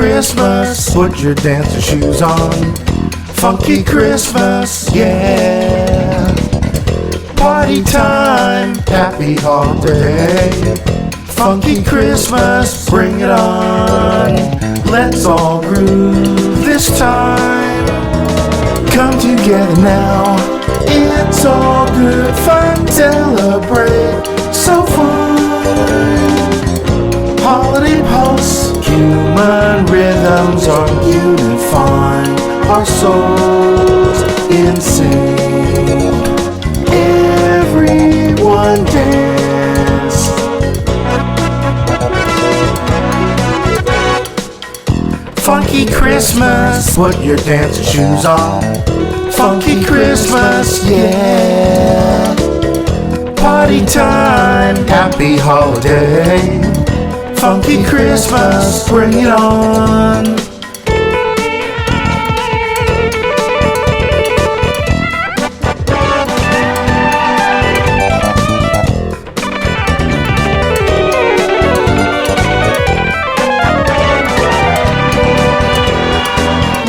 Christmas, put your dancing shoes on. Funky Christmas, yeah. Party time, happy holiday. Funky Christmas, bring it on. Let's all groove this time. Come together now, it's all good fun. Celebrate, so fun. Holiday pulse, human rhythms are unifying our souls in sync. Everyone dance. Funky Christmas, put your dancing shoes on. Funky Christmas, yeah. Party time, happy holiday. Funky Christmas, bring it on.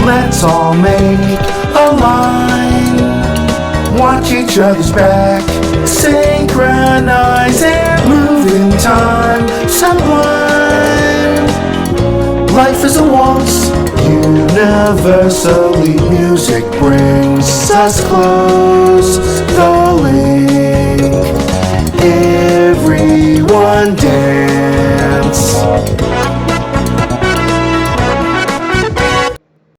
Let's all make a line, watch each other's back, synchronize and move in time. Sublime. Life is a waltz, universally music brings us close. The link, everyone dance.